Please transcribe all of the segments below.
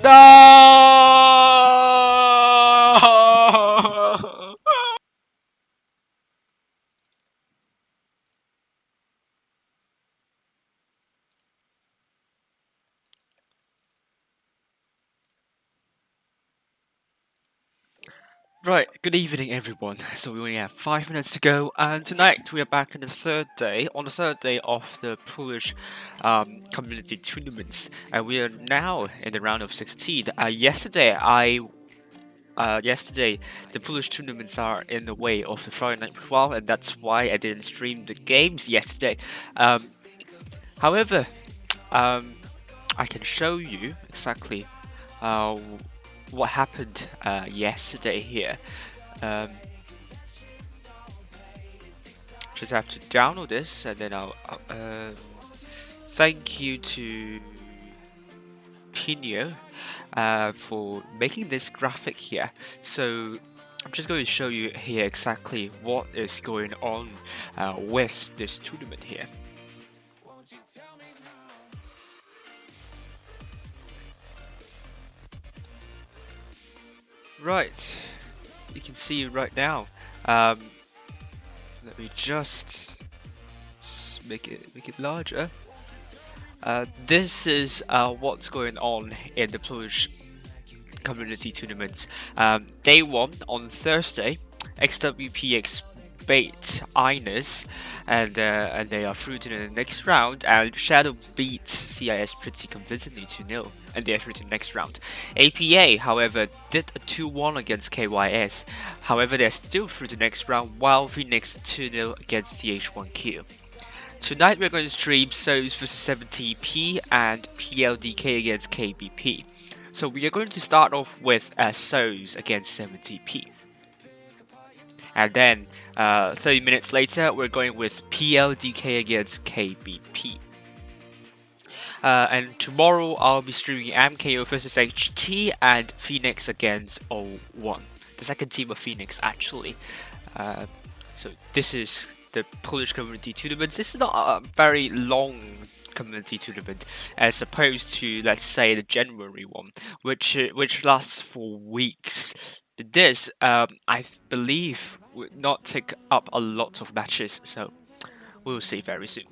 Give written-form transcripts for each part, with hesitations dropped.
No! Right, good evening everyone. So we only have 5 minutes to go, and tonight we are back on the third day of the Polish community tournaments, and we are now in the round of 16. Yesterday the Polish tournaments are in the way of the Friday Night 12, and that's why I didn't stream the games yesterday. However, I can show you exactly what happened yesterday here. Um, just have to download this, and then thank you to Pino for making this graphic here. So I'm just going to show you here exactly what is going on with this tournament here. Right, you can see right now. Let me just make it larger. This is what's going on in the Polish community tournaments. Day 1 on Thursday, XWPX beat Ines, and they are through to the next round, and Shadow beat CIS pretty convincingly 2-0, and they are through to the next round. APA, however, did a 2-1 against KYS, however they're still through to the next round, while Phoenix 2-0 against TH1Q. Tonight we're going to stream SOS vs 70p and PLDK against KBP. So we are going to start off with SOS against 70p. And then 30 minutes later we're going with PLDK against KBP. And tomorrow I'll be streaming MKO vs HT and Phoenix against O1. The second team of Phoenix actually. So this is the Polish community tournament. This is not a very long community tournament as opposed to, let's say, the January one, which lasts for weeks. This, I believe, would not take up a lot of matches, so we'll see very soon.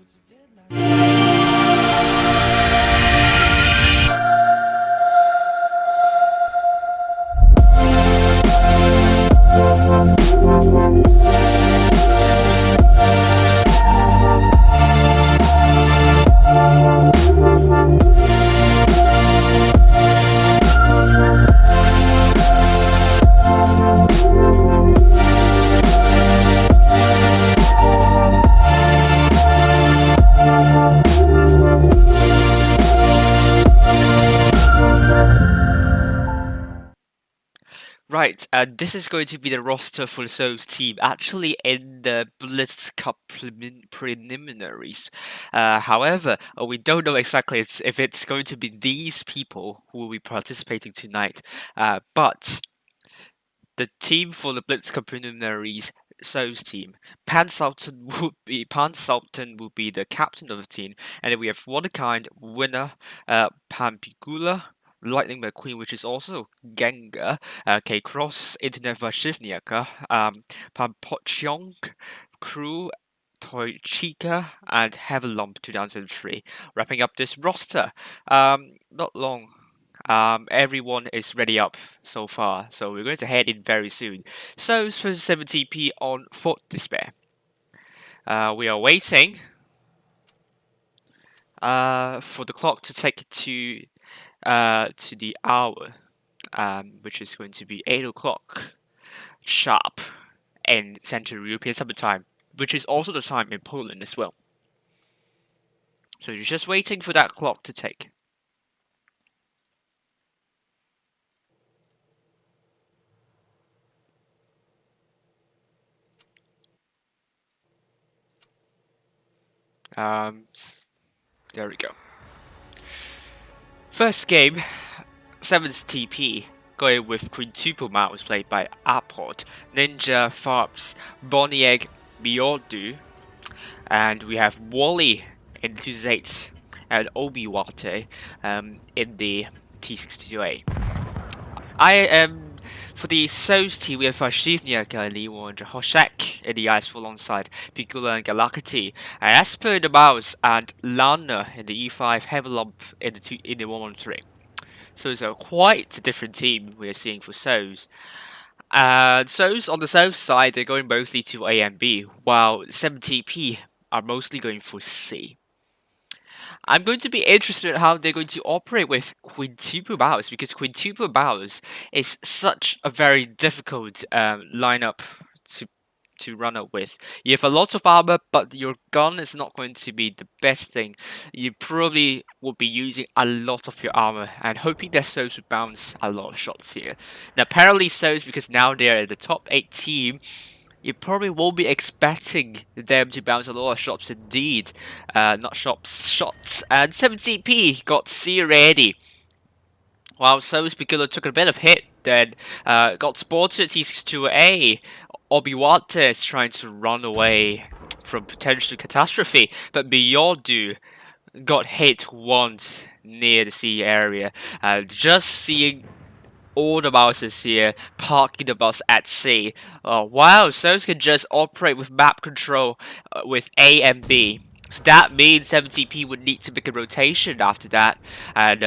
Right, this is going to be the roster for the SOS team, actually in the Blitz Cup preliminaries. However, we don't know exactly if it's going to be these people who will be participating tonight, but the team for the Blitz Cup preliminaries SOS team, Pan Sultan will be the captain of the team, and then we have One Kind winner, Pan Pigula, Lightning McQueen, which is also Gengar, K-Cross, Internet Vashivniaka, Pan Pochong, Crew, Toy Chica, and Heavenlump 2003. Wrapping up this roster. Not long. Everyone is ready up so far, so we're going to head in very soon. So, it's for 70p on Fort Despair. We are waiting for the clock to take to the hour, which is going to be 8 o'clock sharp in Central European Summer Time, which is also the time in Poland as well. So you're just waiting for that clock to take. There we go. First game, 7th TP, going with Quintuple Mouse played by Unported, Ninja, Farbs, Bonieg, Miodu, and we have Wally in the T8 and Obi-Wate in the T62A. I am for the SOS team, we have Vashivniaka, Liwon, Hoshek in the ice alongside Pigula and Galakati. And as per the mouse and Lana in the E5, Heavenlump in the 113. So it's a quite different team we are seeing for SOS. And SOS on the south side, they're going mostly to A and B, while 70p are mostly going for C. I'm going to be interested in how they're going to operate with Quintuple Mouse, because Quintuple Mouse is such a very difficult lineup to run it with. You have a lot of armor, but your gun is not going to be the best thing. You probably will be using a lot of your armor and hoping that Souls would bounce a lot of shots here. Now, apparently Souls, because now they're at the top 8 team, you probably won't be expecting them to bounce a lot of shots indeed. Not shots, shots. And 17p got C ready. While Souls Beginner took a bit of hit, then got spotted T62A. Obiwata is trying to run away from potential catastrophe, but Miyodu got hit once near the C area. Just seeing all the mouses here parking the bus at C. Wow, Souls can just operate with map control with A and B. So that means 70p would need to make a rotation after that. And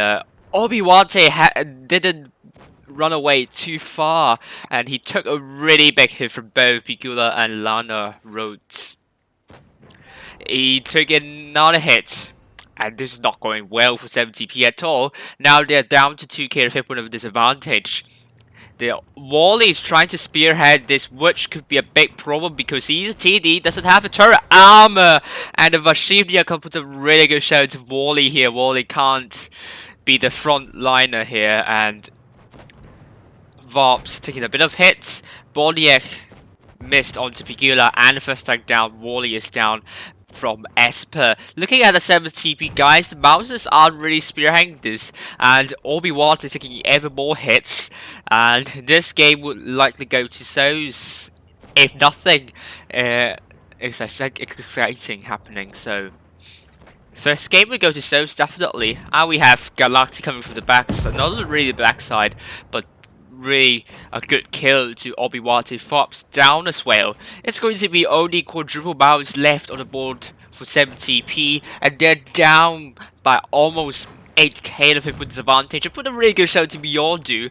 Obiwate didn't run away too far, and he took a really big hit from both Pigula and Lana Rhodes. He took another hit, and this is not going well for 70p at all. Now they're down to 2k of hit point of disadvantage. The Wally is trying to spearhead this, which could be a big problem because he's a TD, doesn't have a turret armor, and the Vashivnia can put a really good shout to Wally here. Wally can't be the front liner here, and Vops taking a bit of hits. Boniek missed onto Pigula, and the first tank down. Wally is down from Esper. Looking at the 70p guys, the Mouses aren't really spearheading this, and Obi-Wan is taking ever more hits, and this game would likely go to Souls if nothing exciting happening. So first game we go to Souls definitely, and we have Galacti coming from the back, so not really the backside, but really a good kill to Obiwate. Fops down as well. It's going to be only quadruple bounce left on the board for 70p, and they're down by almost 8k of hit with disadvantage. I put a really good show to Miyodu.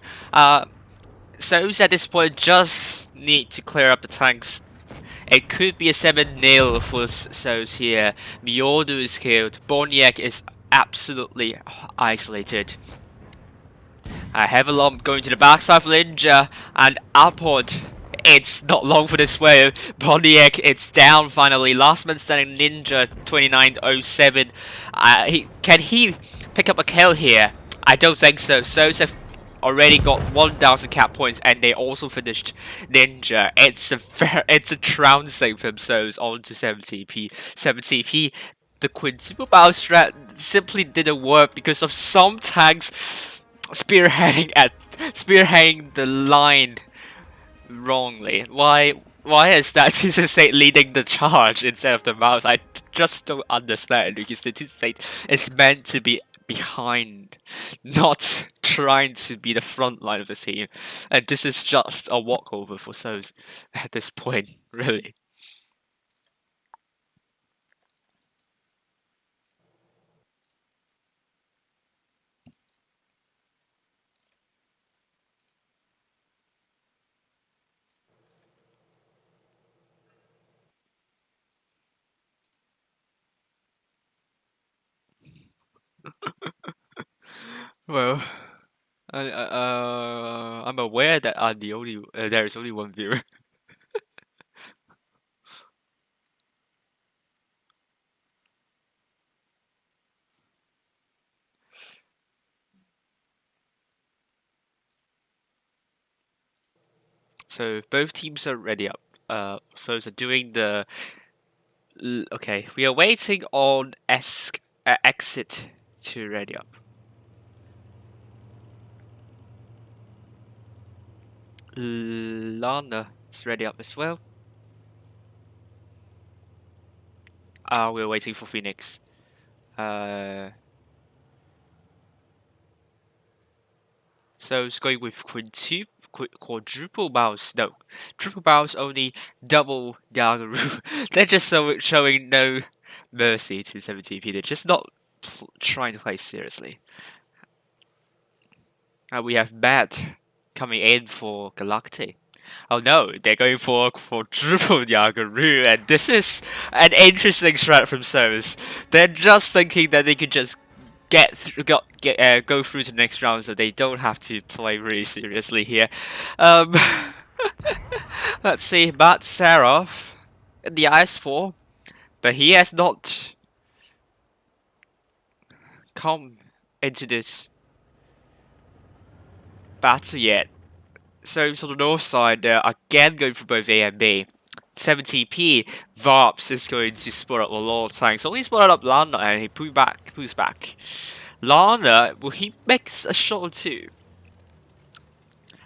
Souls at this point just need to clear up the tanks. It could be a 7-0 for Souls here. Miyodu is killed. Boniek is absolutely isolated. Heavalomp going to the backside for Ninja, and Unported. It's not long for this wave. Boniek, it's down finally. Last man standing Ninja 2907. Can he pick up a kill here? I don't think so. Souls have already got 1000 cap points, and they also finished Ninja. It's a trouncing from Souls onto 70p. 70p. The quintuple battle strat simply didn't work because of some tanks spearheading the line wrongly. Why is that T68 leading the charge instead of the mouse? I just don't understand, because the T68 is meant to be behind, not trying to be the front line of the team. And this is just a walkover for Souls at this point, really. Well, I'm aware that I'm the only there is only one viewer. So both teams are ready up. So doing the. Okay, we are waiting on exit to ready up. Lana is ready up as well. We're waiting for Phoenix. So it's going with quadruple bounce. No, triple bounce only, double Gargaroo. They're just showing no mercy to 70p. They're just not trying to play seriously. We have Matt coming in for Galacti. Oh no, they're going for quadruple Gargaroo, and this is an interesting strat from Souls. They're just thinking that they could just go through to the next round, so they don't have to play really seriously here. Let's see, Matt Seraph in the IS-4, but he has not come into this battle yet. So on the north side, they're again going for both A and B. 70p, Varps is going to spot up a lot of tanks. Only spotted up Lana and he pulls back. Lana, well, he makes a shot or two.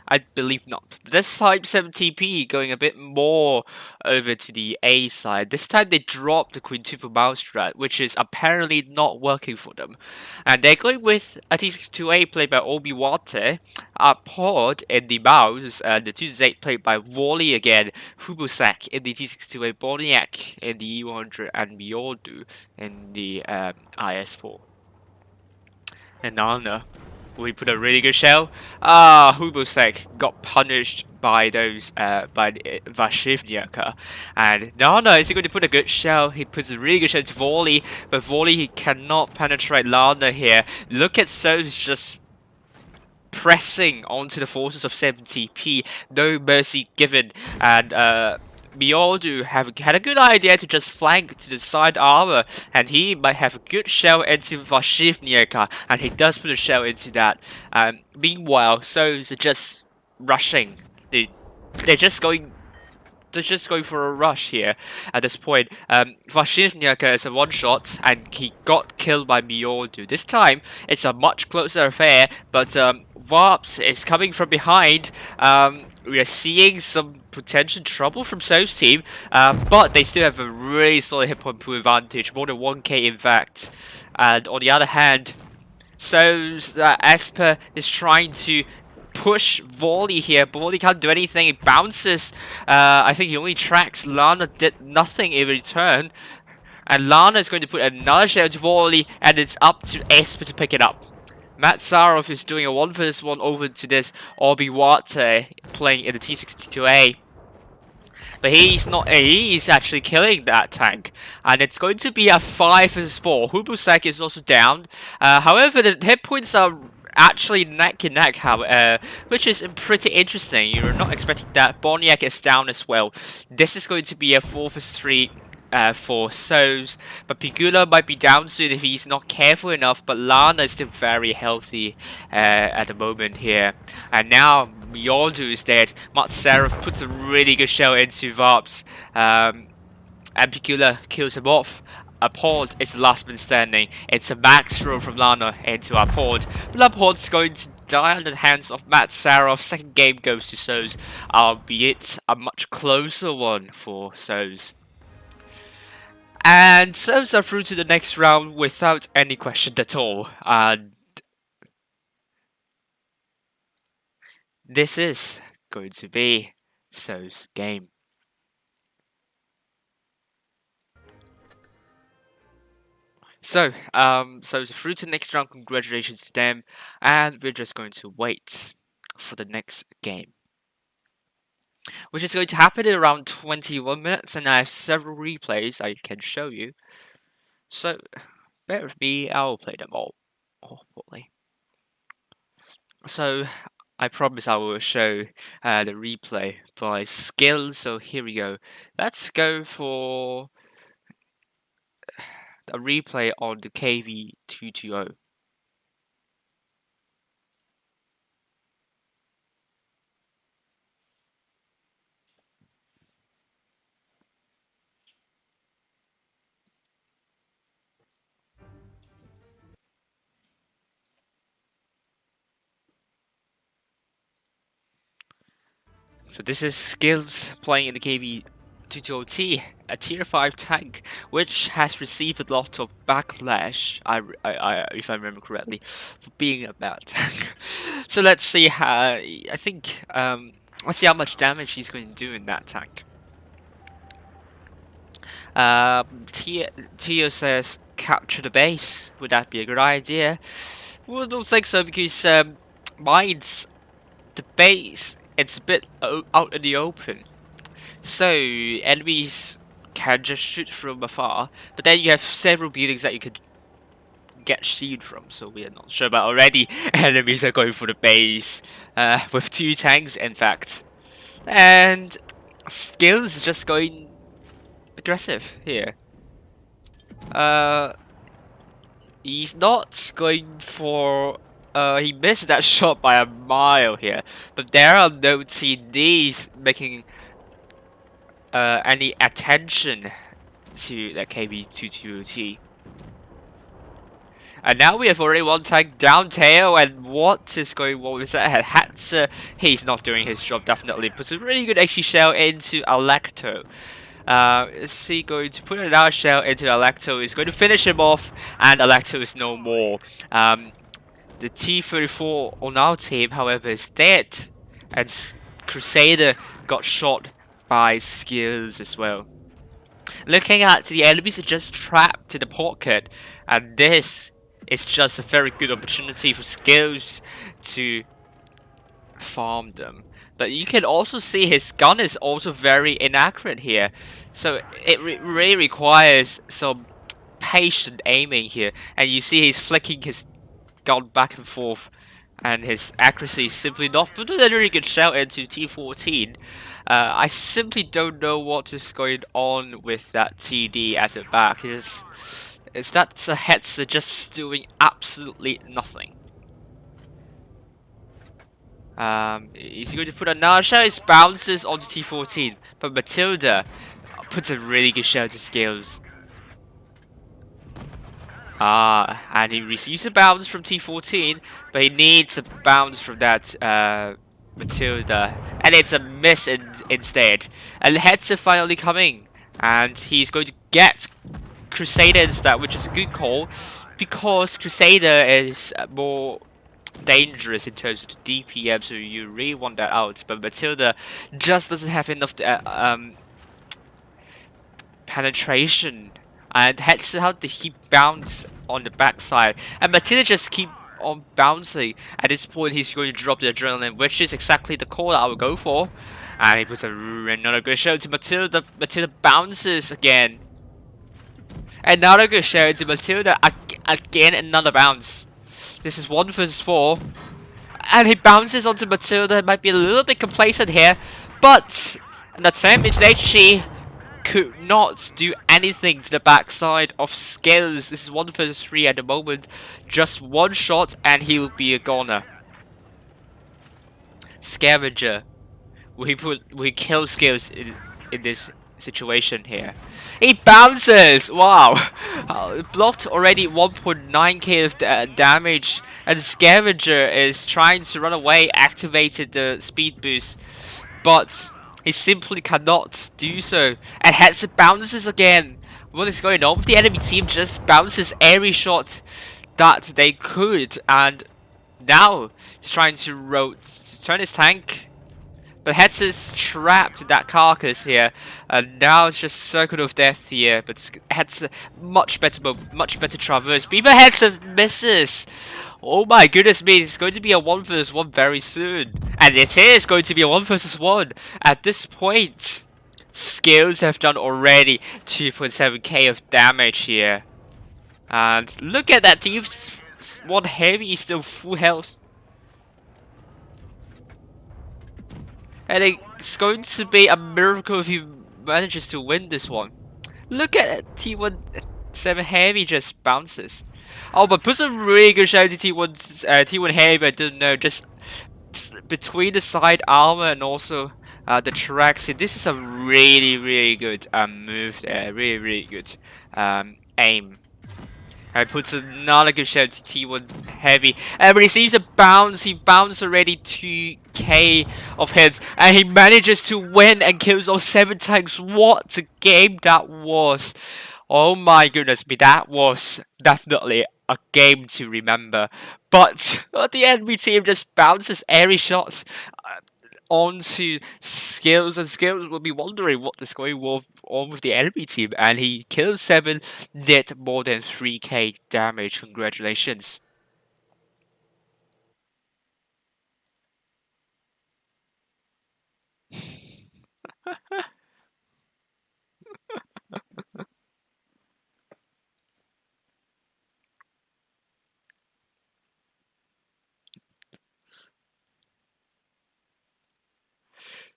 I believe not. But this time 70p going a bit more over to the A side. This time they dropped the quintuple mouse strat, which is apparently not working for them. And they're going with a T62A played by Obi-Wate, Pod in the mouse, and the 268 played by Wally again, Hubusek in the T62A, Boniak in the E100, and Myordu in the IS4. And Nana, we put a really good shell. Hubosek got punished by those by Vashivnyaka, and Nana is going to put a good shell. He puts a really good shell to Volley, but Volley he cannot penetrate Lana here. Look at So's just pressing onto the forces of 70p. No mercy given, and Myordu had a good idea to just flank to the side armor, and he might have a good shell into Vashivnyaka, and he does put a shell into that. Meanwhile, So's are just rushing. They're just going for a rush here at this point. Vashivnyaka is a one-shot, and he got killed by Myordu. This time, it's a much closer affair, but Varps is coming from behind. We are seeing some potential trouble from So's team, but they still have a really solid hit point pool advantage, more than 1k in fact. And on the other hand, So's Esper is trying to push Volley here, but Volley can't do anything. He bounces. I think he only tracks. Lana did nothing in return. And Lana is going to put another shell to Volley, and it's up to Esper to pick it up. Matt Sarov is doing a 1v1 over to this Obi-Wate playing in the T62A. But he's actually killing that tank. And it's going to be a 5v4. Hubusek is also down. However, the hit points are actually neck and neck, which is pretty interesting. You're not expecting that. Boniak is down as well. This is going to be a 4v3 for So's, but Pigula might be down soon if he's not careful enough, but Lana is still very healthy at the moment here. And now Myordu is dead. Matserov puts a really good shell into Varps, and Pigula kills him off. Appalled is the last man standing. It's a max throw from Lana into Appalled, but Appalled's going to die under the hands of Matt Sarov. Second game goes to So's, albeit a much closer one for So's. And So's are through to the next round without any question at all. And this is going to be So's game. So, So's through to the next round. Congratulations to them. And we're just going to wait for the next game, which is going to happen in around 21 minutes, and I have several replays I can show you. So, bear with me, I'll play them all, hopefully. So, I promise I will show the replay by skill, so here we go. Let's go for a replay on the KV220. So this is Skills playing in the KV220T, a tier 5 tank, which has received a lot of backlash, if I remember correctly, for being a bad tank. So let's see how, let's see how much damage he's going to do in that tank. Tio says, capture the base. Would that be a good idea? Well, I don't think so, because mine's the base. It's a bit out in the open, so enemies can just shoot from afar, but then you have several buildings that you could get shield from, so we are not sure. But already enemies are going for the base with 2 tanks in fact. And Skills just going aggressive here. Uh, he's not going for. He missed that shot by a mile here, but there are no TDs making any attention to that KB22T. And now we have already one tank down tail, and what is going on with that? Hatzer, he's not doing his job, definitely. Puts a really good XG shell into Alecto. Is he going to put another shell into Alecto? He's going to finish him off, and Alecto is no more. The T-34 on our team, however, is dead, and Crusader got shot by Skills as well. Looking at the enemies are just trapped in the pocket, and this is just a very good opportunity for Skills to farm them. But you can also see his gun is also very inaccurate here, so it really requires some patient aiming here. And you see he's flicking his gun back and forth, and his accuracy is simply not. But a really good shout into T14. I simply don't know what is going on with that TD at the back. Is that Hetzer just doing absolutely nothing? He's going to put another shot. It bounces onto T14, but Matilda puts a really good shot to Scales. And he receives a bounce from T14, but he needs a bounce from that Matilda, and it's a miss instead. And Hetzer finally coming, and he's going to get Crusader instead, which is a good call, because Crusader is more dangerous in terms of the DPM, so you really want that out. But Matilda just doesn't have enough penetration, and Hetzer, how did he bounce on the backside? And Matilda just keep on bouncing. At this point, he's going to drop the adrenaline, which is exactly the call that I would go for. And he puts another good shot to Matilda. Matilda bounces again. Another good shot to Matilda. Again, another bounce. This is 1 versus 4. And he bounces onto Matilda. Might be a little bit complacent here. But an attempt into HG could not do anything to the backside of Skills. This is 1 versus 3 at the moment. Just one shot and he will be a goner. Scavenger. Will he kill Skills in this situation here? He bounces! Wow! Blocked already 1.9k of damage, and Scavenger is trying to run away, activated the speed boost, but he simply cannot do so. And Hetzer bounces again. What is going on with the enemy team? Just bounces every shot that they could, and now he's trying to turn his tank. But Hetzer's trapped in that carcass here, and now it's just circle of death here. But Hetzer much better traverse. But Hetzer misses. Oh my goodness me! It's going to be a 1 versus 1 very soon, and it is going to be a 1 versus 1 at this point. Skills have done already 2.7k of damage here, and look at that. Team's 1 heavy is still full health. And it's going to be a miracle if he manages to win this one. Look at it. T1 Heavy just bounces. Oh, but puts a really good shot to T1 Heavy. I don't know, just between the side armor and also the tracks. This is a really good move there. Really good aim. And puts another good shot to T1 Heavy. And receives a bounce. He bounced already 2k of hits. And he manages to win and kills all 7 tanks. What a game that was. Oh my goodness me. That was definitely a game to remember. But the enemy team just bounces every shot onto Skills, and Skills will be wondering what is going on with the enemy team, and he kills 7, did more than 3k damage. Congratulations.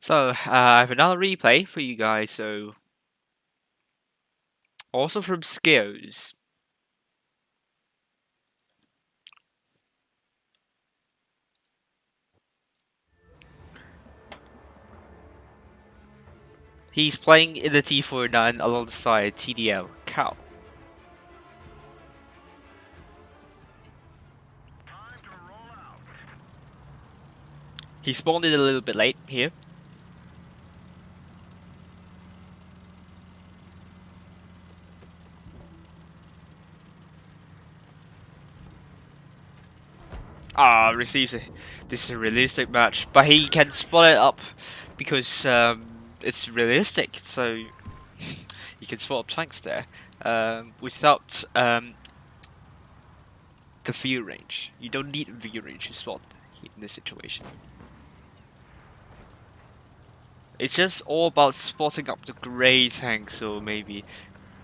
So I have another replay for you guys. So also from skills. He's playing in the T49 alongside TDL Cal. He spawned in a little bit late here. Receives it. This is a realistic match, but he can spot it up because it's realistic. So you can spot up tanks there without the view range. You don't need view range to spot in this situation. It's just all about spotting up the grey tank. So maybe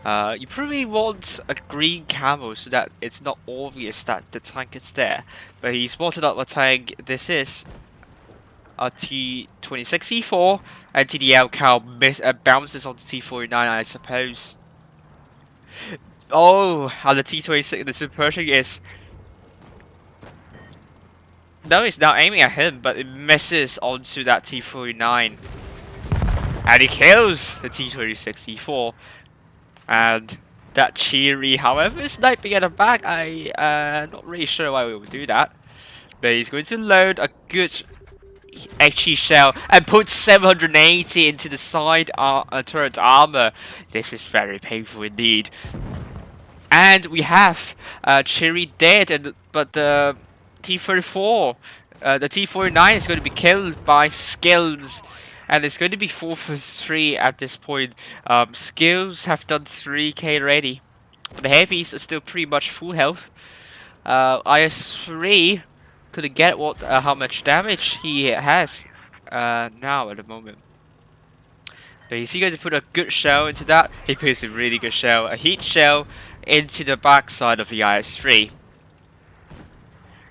you probably want a green camo so that it's not obvious that the tank is there. But he spotted up a tank. This is a T26C4 and TDL Cal bounces on the T49, I suppose. Oh, and the T26, the subversion is... No, it's now aiming at him, but it misses onto that T49. And he kills the T26C4. And that Cheery, however, is sniping at the back. Not really sure why we would do that. But he's going to load a good HE shell and put 780 into the side turret armor. This is very painful indeed. And we have Cheery dead, but the T34, the T49 is going to be killed by Skills. And it's going to be 4 for 3 at this point. Skills have done 3k already. But the heavies are still pretty much full health. IS3 couldn't get how much damage he has now at the moment. But is he going to put a good shell into that? He puts a really good shell. A heat shell into the backside of the IS3.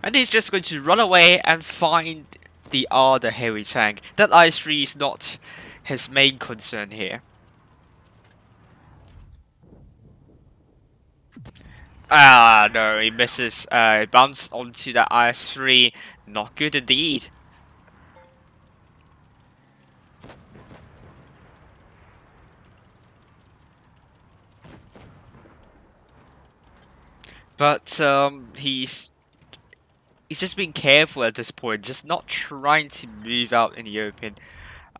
And he's just going to run away and find the other heavy tank. That IS3 is not his main concern here. No, he misses. Bounces onto that IS3. Not good indeed. But he's just being careful at this point, just not trying to move out in the open.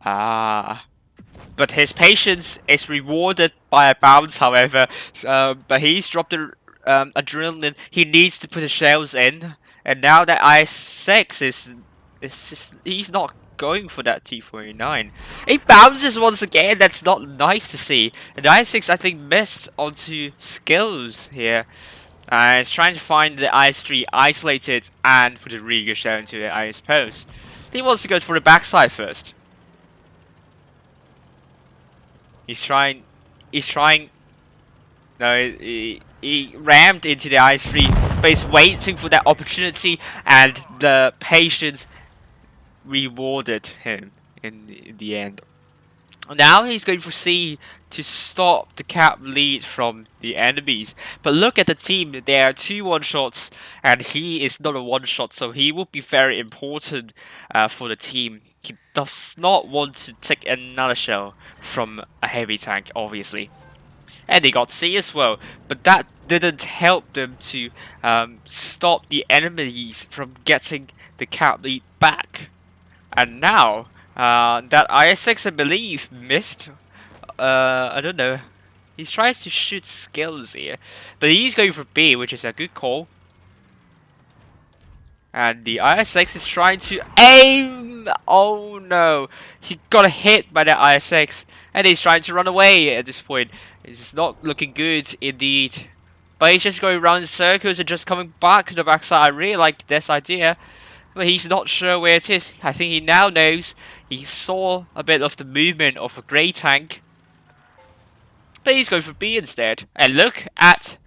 But his patience is rewarded by a bounce, however. But he's dropped the adrenaline. He needs to put the shells in, and now that I6 he's not going for that T49. It bounces once again. That's not nice to see. And the I6 I think missed onto Skills here. It's trying to find the IS3 isolated and put a really good shell into it, I suppose. He wants to go for the backside first. He's trying. No, he rammed into the IS3, but he's waiting for that opportunity, and the patience rewarded him in the end. Now he's going for C to stop the cap lead from the enemies. But look at the team, there are 2 one-shots and he is not a one-shot, so he will be very important for the team. He does not want to take another shell from a heavy tank, obviously. And they got C as well, but that didn't help them to stop the enemies from getting the cap lead back. And now that IS6 I believe missed. I don't know. He's trying to shoot Skills here, but he's going for B, which is a good call. And the IS6 is trying to aim. Oh no, he got hit by the IS6, and he's trying to run away at this point. It's not looking good indeed. But he's just going around in circles and just coming back to the backside. I really like this idea. But he's not sure where it is. I think he now knows. He saw a bit of the movement of a grey tank. But he's going for B instead. And look at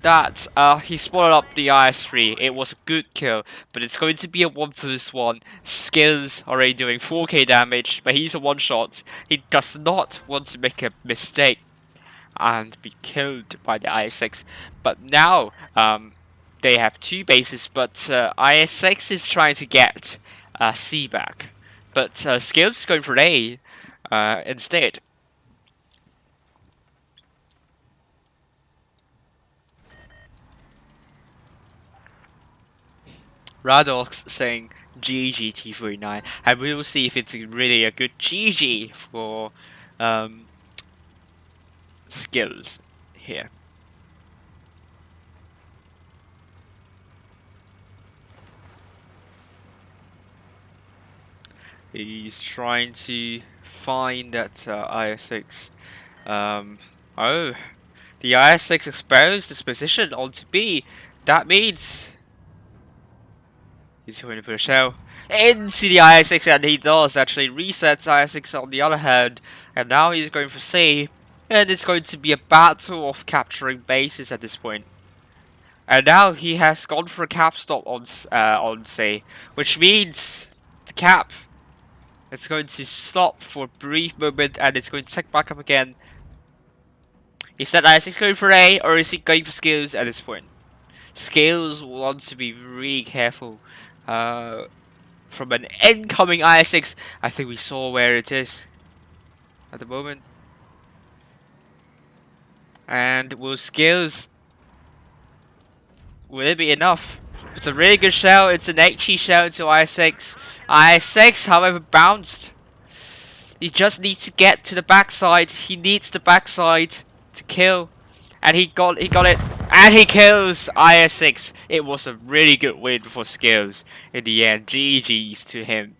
that he swallowed up the IS-3. It was a good kill, but it's going to be a 1-1. Skills already doing 4k damage, but he's a one-shot. He does not want to make a mistake and be killed by the IS-6. But now they have 2 bases, but IS-6 is trying to get C back. But Skills is going for A instead. Radox saying GG T49, and we will see if it's really a good GG for Skills here. He's trying to find that IS-6. Oh, the IS-6 exposed his position onto B. That means he's going to put a shell into the IS-6, and he does actually resets IS-6 on the other hand. And now he's going for C, and it's going to be a battle of capturing bases at this point. And now he has gone for a cap stop on C, which means the cap. It's going to stop for a brief moment and it's going to take back up again. Is that IS-6 going for A or is he going for Skills at this point? Skills wants to be really careful from an incoming IS-6. I think we saw where it is at the moment. And will Skills... will it be enough? It's a really good shell. It's an HE shell into IS-6. IS-6, however, bounced. He just needs to get to the backside. He needs the backside to kill. And he got it. And he kills IS-6. It was a really good win for Skills in the end. GG's to him.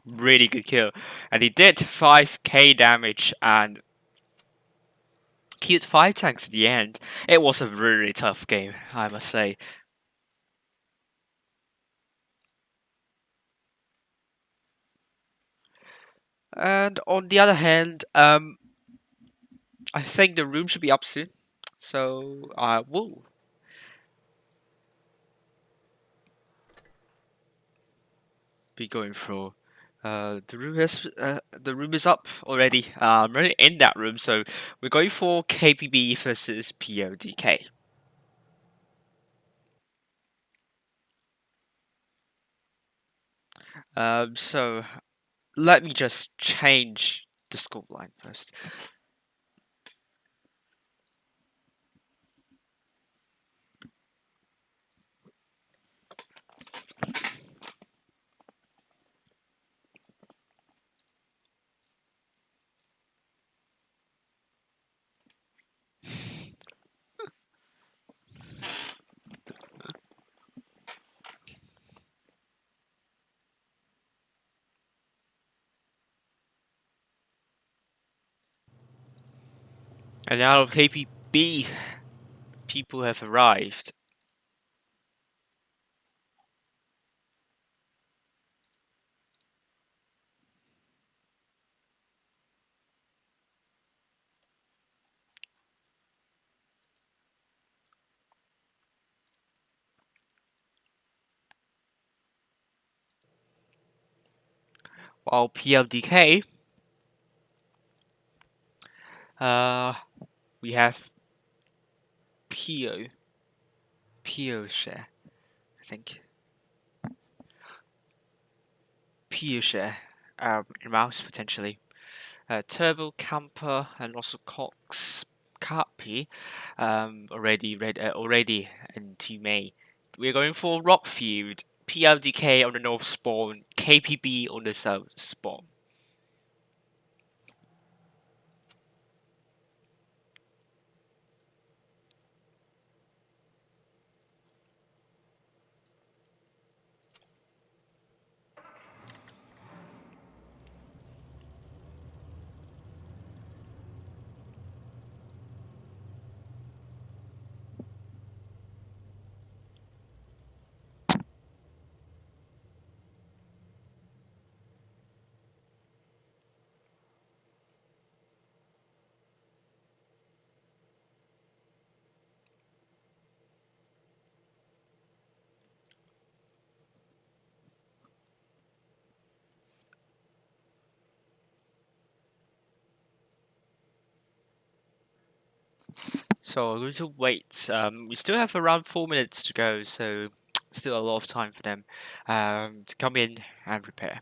Really good kill. And he did 5k damage and killed 5 tanks at the end. It was a really tough game, I must say. And on the other hand, I think the room should be up soon. So I will be going through. The room is up already. I'm already in that room, so we're going for KPB versus PODK. So let me just change the scoreline first. And now KPB people have arrived. While PLDK, we have PO share, I think. PO share, mouse potentially. Turbo Camper and also Cox Carpi, already into May. We're going for Rockfield, PLDK on the north spawn, KPB on the south spawn. So we're going to wait. We still have around 4 minutes to go, so still a lot of time for them to come in and prepare.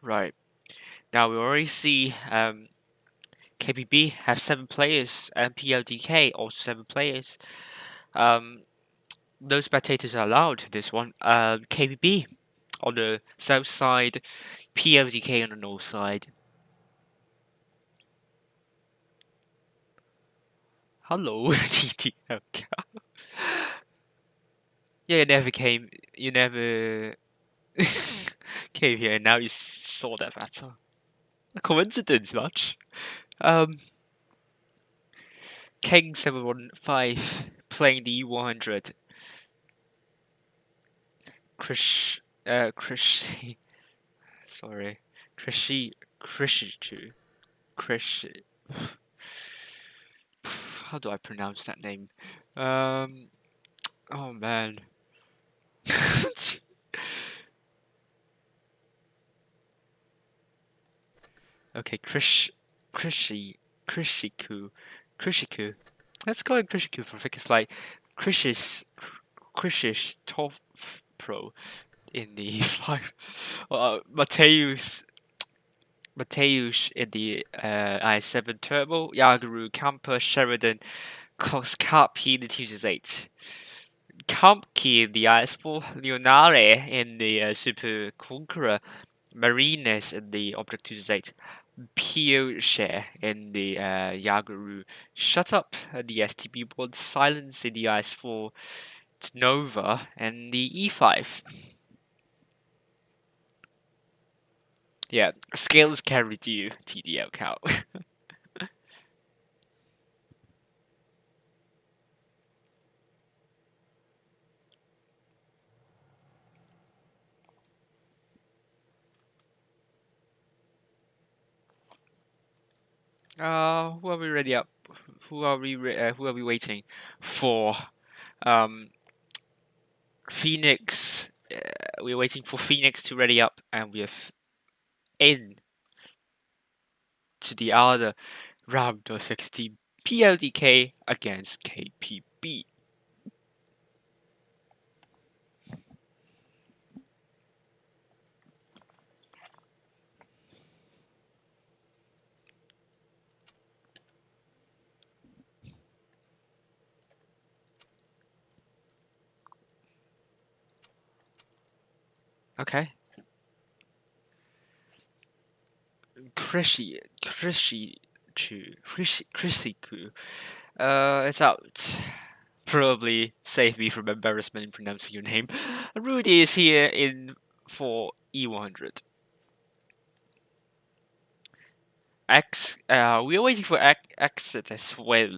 Right. Now we already see KPB have 7 players and PLDK also 7 players. No spectators are allowed this one. KPB on the south side, PLDK on the north side. Hello, TTLK. Yeah, you never came. You never came here, and now you saw that battle. A coincidence, much. Um, King 715 playing the E100. Krish, sorry, Krishichu, Krish. How do I pronounce that name? Um, oh man. Okay, Krishiku, Krishiku. Let's go with Krishiku for thickest like Krishish top pro in the five. Mateusz in the i7 Turbo, Yaguru, Camper, Sheridan, Koskapi in the T8. Kampki in the i4, Leonare in the Super Conqueror, Marines in the Object 208, Pio Share in the Yaguru, Shut Up the STB board, Silence in the IS4, Nova and the E5. Yeah, scales carried you, TDL count. Who are we ready up? Who are we waiting for? Um, Phoenix. We're waiting for Phoenix to ready up, and we're in to the other round of 16 PLDK against KPB. Okay. Krisiku. It's out. Probably save me from embarrassment in pronouncing your name. Rudy is here in for E100. We are waiting for exit as well.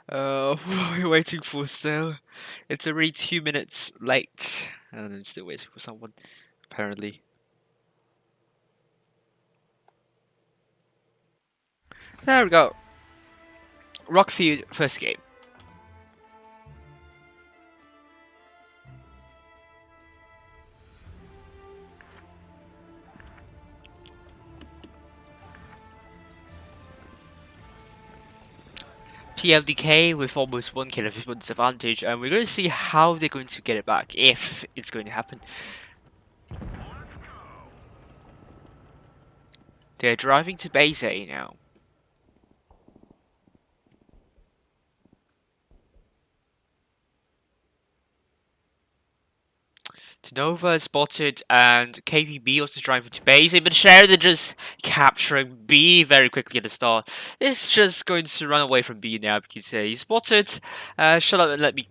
What are we waiting for still? It's already 2 minutes late, and I'm still waiting for someone, apparently. There we go. Rockfield, first game. PLDK with almost 1 kill of everyone's advantage, and we're going to see how they're going to get it back, if it's going to happen. They're driving to base A now. Nova spotted, and KPB also driving to base A, but Sheridan just capturing B very quickly at the start. It's just going to run away from B now because he's spotted. Shut up and let me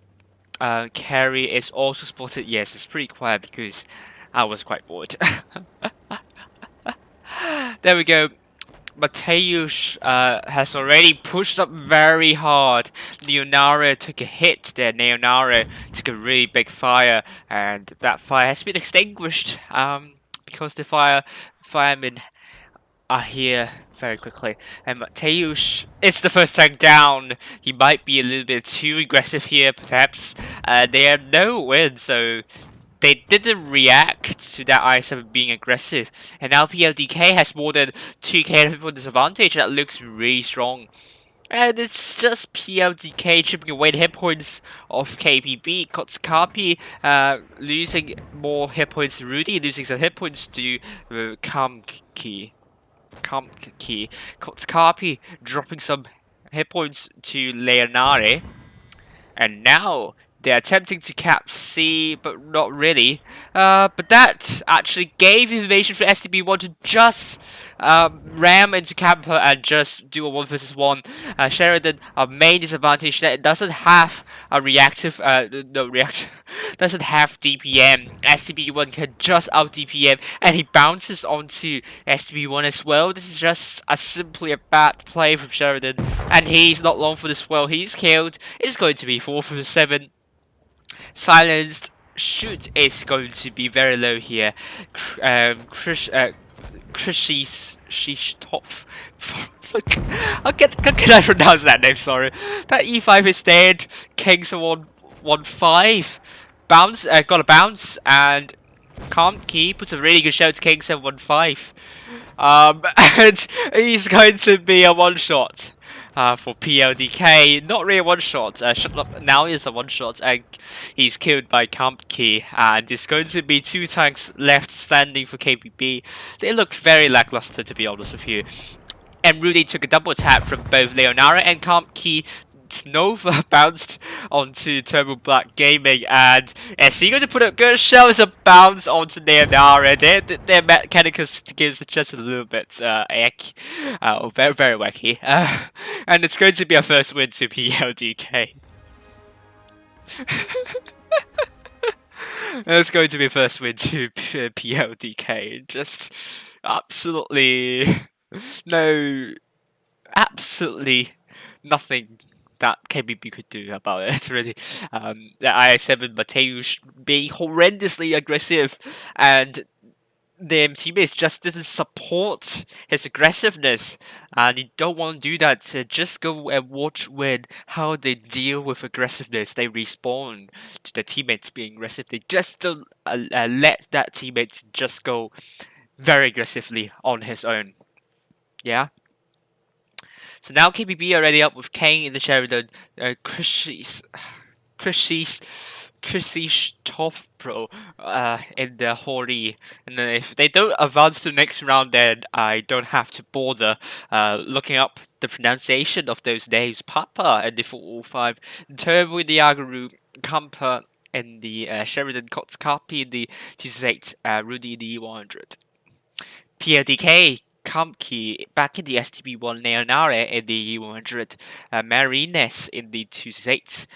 carry is also spotted. Yes, it's pretty quiet because I was quite bored. There we go. Mateusz has already pushed up very hard. Leonardo took a hit there. Leonardo took a really big fire, and that fire has been extinguished because the firemen are here very quickly. And Mateusz, it's the first tank down. He might be a little bit too aggressive here, perhaps. They have no win, so they didn't react to that I7 being aggressive, and now PLDK has more than 2k for disadvantage. That looks really strong. And it's just PLDK chipping away the hit points of KPB. Kotskapi losing more hit points to Rudy, losing some hit points to Kamki. Kotskapi dropping some hit points to Leonare. And now they're attempting to cap C, but not really. But that actually gave information for STB1 to just ram into camper and just do a 1 versus 1. Sheridan, a main disadvantage that it doesn't have a reactive, doesn't have DPM. STB1 can just out DPM, and he bounces onto STB1 as well. This is just simply a bad play from Sheridan, and he's not long for this well. He's killed. It's going to be 4 for 7. Silenced. Shoot is going to be very low here. Krishishtov. How can I pronounce that name? Sorry. That E5 is dead. Kings are 1-5. Bounce. Got a bounce, and Can't Key puts a really good shout to King 715. And he's going to be a one shot. For PLDK, not really a one-shot. Shut up, now is a one-shot, and he's killed by Camp Key. And there's going to be 2 tanks left standing for KPB. They look very lackluster, to be honest with you. And Rudy took a double tap from both Leonara and Camp Key. Nova bounced onto Turbo Black Gaming, and SC going to put a good show as a bounce onto Leonara. Their mechanics gives just a little bit very, very wacky. And it's going to be our first win to PLDK. It's going to be a first win to PLDK. Just absolutely absolutely nothing that KBB could do about it, really. The I7 Mateusz being horrendously aggressive, and their teammates just didn't support his aggressiveness, and you don't want to do that. So just go and watch when how they deal with aggressiveness. They respond to the teammates being aggressive. They just don't let that teammate just go very aggressively on his own. Yeah. So now KPB already up with Kane in the Sheridan, Chrissy's Tough Pro in the Hori. And then if they don't advance to the next round, then I don't have to bother looking up the pronunciation of those names. Papa and the 405, Turbo in the Yagaru, Kampa and the Sheridan Kotskapi in the 268, Rudy in the 100. PLDK Kamki back in the STB1, Neonare in the U100, Marines in the 268,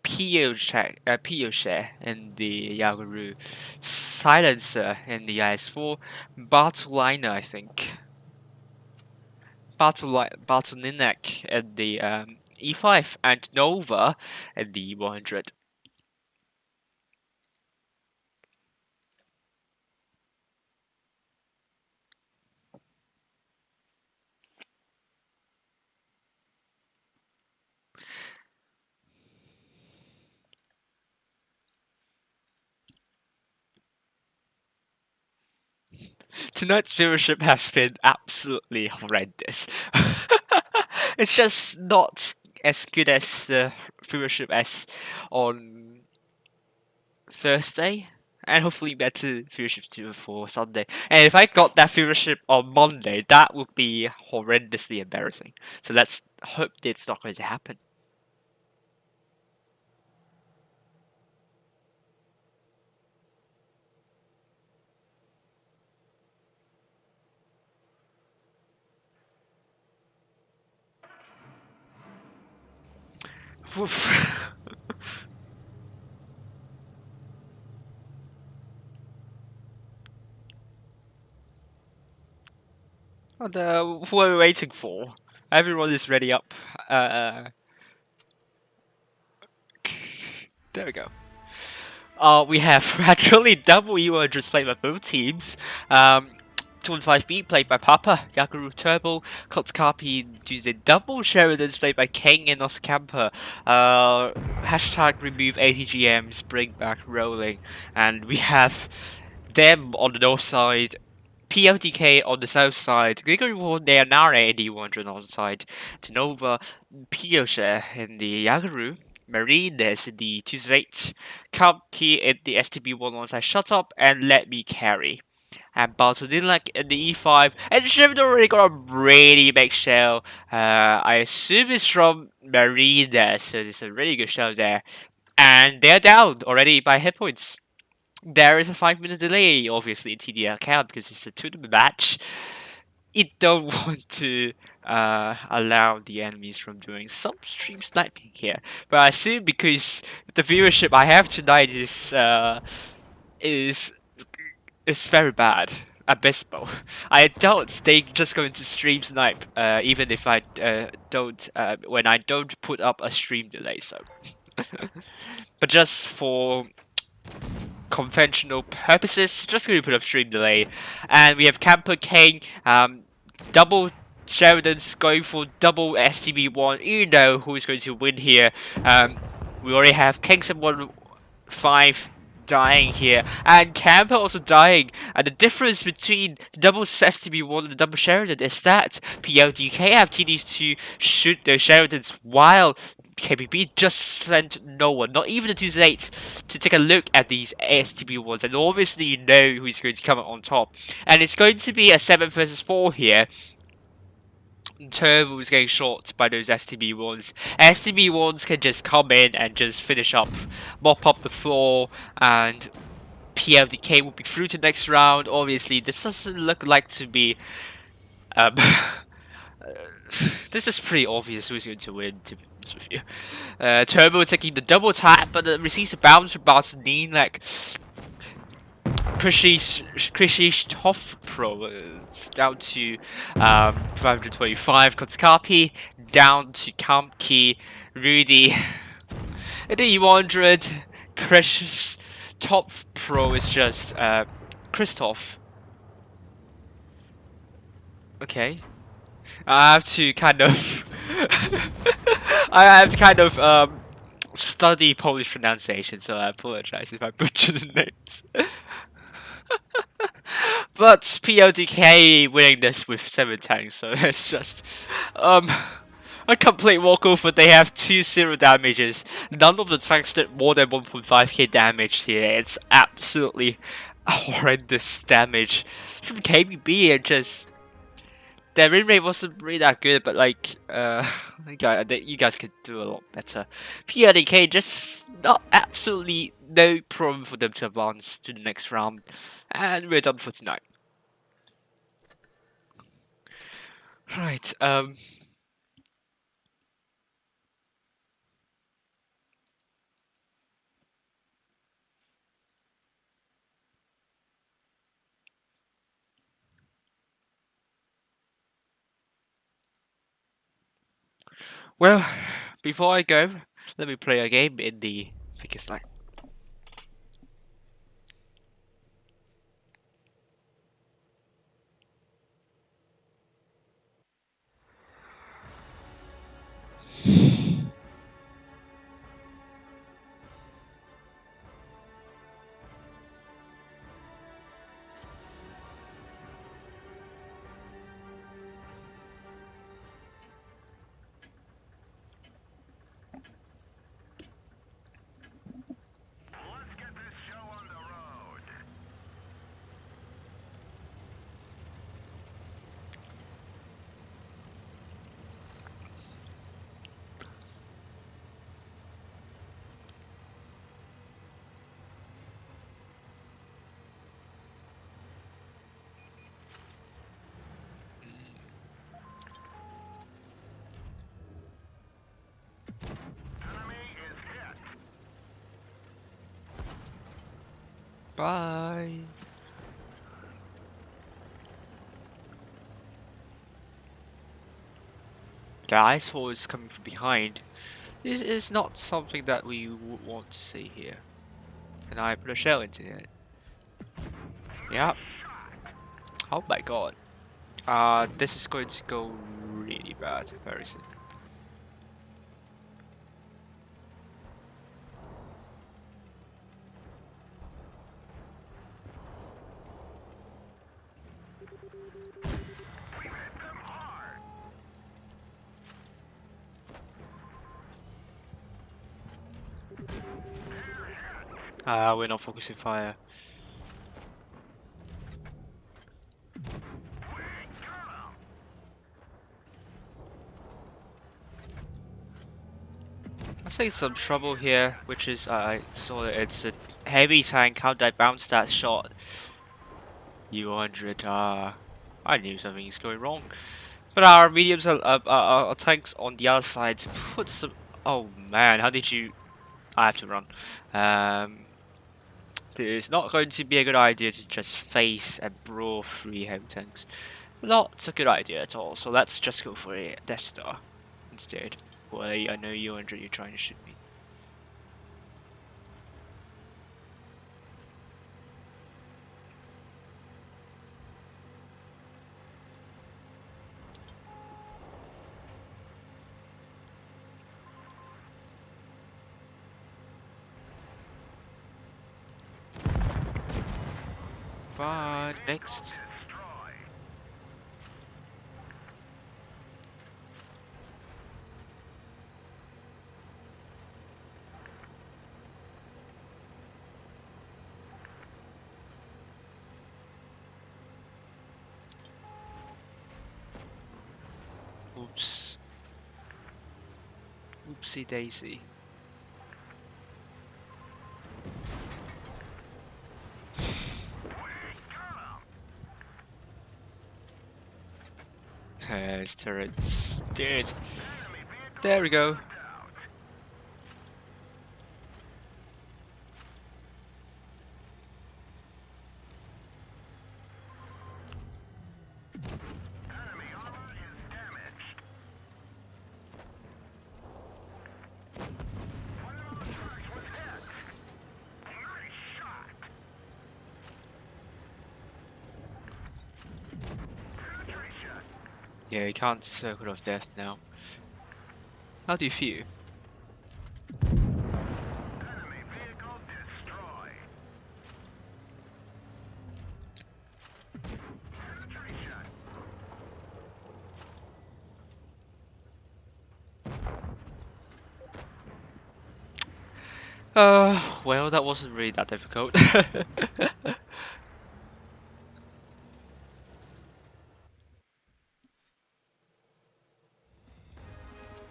Piyoshe in the Yagaru, Silencer in the IS4, Bartolina, I think. Bartolinek in the E5, and Nova in the 100. Tonight's viewership has been absolutely horrendous. It's just not as good as the viewership as on Thursday, and hopefully better viewership too for Sunday. And if I got that viewership on Monday, that would be horrendously embarrassing. So let's hope that it's not going to happen. What are we waiting for? Everyone is ready up. There we go. We have actually double E100s played by both teams. 215B played by Papa, Yaguru Turbo, Kotskapi using double Sheridans played by King and Oscamper. Hashtag remove ATGMs, bring back rolling. And we have them on the north side, PLDK on the south side, Gregory Neonare in the 100 on the side, Tenova, Piyoshe in the Yagaru, Marines in the 208, Kamki in the STB1 alongside Shut Up and Let Me Carry. And Bartolinic in the E5, and Sheridan already got a really big shell. I assume it's from Marines, so there's a really good shell there. And they're down already by hit points. There is a 5-minute delay, obviously, in TDL count because it's a tournament match. You don't want to allow the enemies from doing some stream sniping here. But I assume because the viewership I have tonight is very bad. Abysmal. I doubt they just going to stream snipe, even if I don't when I don't put up a stream delay. So, but just for conventional purposes, just going to put up stream delay, and we have Camper King, double Sheridans going for double STB1. You know who's going to win here. We already have Kingston 1-5 dying here, and Camper also dying. And the difference between the double STB1 and the double Sheridan is that PLDK have TDs to shoot those Sheridans while KPB just sent no one, not even the 208, to take a look at these STB1s, and obviously you know who's going to come out on top. And it's going to be a 7 versus 4 here. Turbo is getting shot by those STB1s. STB1s can just come in and just finish up, mop up the floor, and PLDK will be through to the next round. Obviously, this doesn't look like to be... this is pretty obvious who's going to win, to be honest with you. Turbo taking the double tap, but receives a bounce from Bartolini, like... Krishi's Tough Pro is down to 525. Kotskapi down to Kamki, Rudy. And the U100, Krishi's Top Pro is just Christoph. Okay. I have to kind of I have to kind of study Polish pronunciation, so I apologize if I butcher the names. But PODK winning this with 7 tanks, so it's just um a complete walkover. They have 2-0 damages. None of the tanks did more than 1.5k damage here. It's absolutely horrendous damage from KBB, and just their win rate wasn't really that good, but like, you guys could do a lot better. PLDK just not absolutely no problem for them to advance to the next round, and we're done for tonight. Right. Well, before I go, let me play a game in the thickest line. Bye. The ice wall is coming from behind. This is not something that we would want to see here. And I put a shell into it. Yeah. Oh my god. This is going to go really bad very soon. We're not focusing fire. I see some trouble here, which is I saw that it's a heavy tank. How did I bounce that shot? U100. I knew something is going wrong. But our mediums are tanks on the other side. Put some. Oh man, how did you? I have to run. It's not going to be a good idea to just face and brawl 3 heavy tanks. Not a good idea at all. So let's just go for a Death Star instead. Well, I know you're trying to shoot me. But next. Oops. Oopsie daisy. There's turrets. Dude. There we go. Yeah, you can't Circle of Death now. How do you feel? Well, that wasn't really that difficult.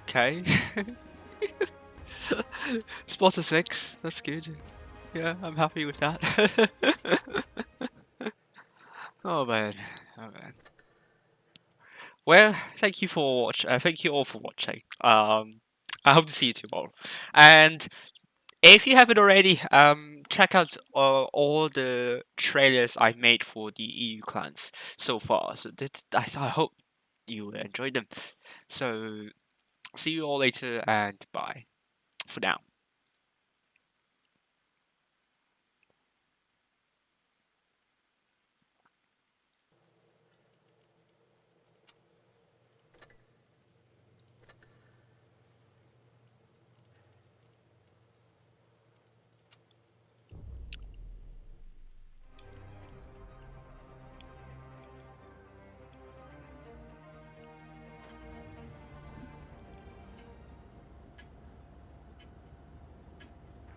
Okay. Spot a 6. That's good. Yeah, I'm happy with that. Oh man. Oh man. Well, thank you for thank you all for watching. I hope to see you tomorrow. And if you haven't already, check out all the trailers I made for the EU clans so far. So I hope you enjoyed them. So see you all later and bye for now.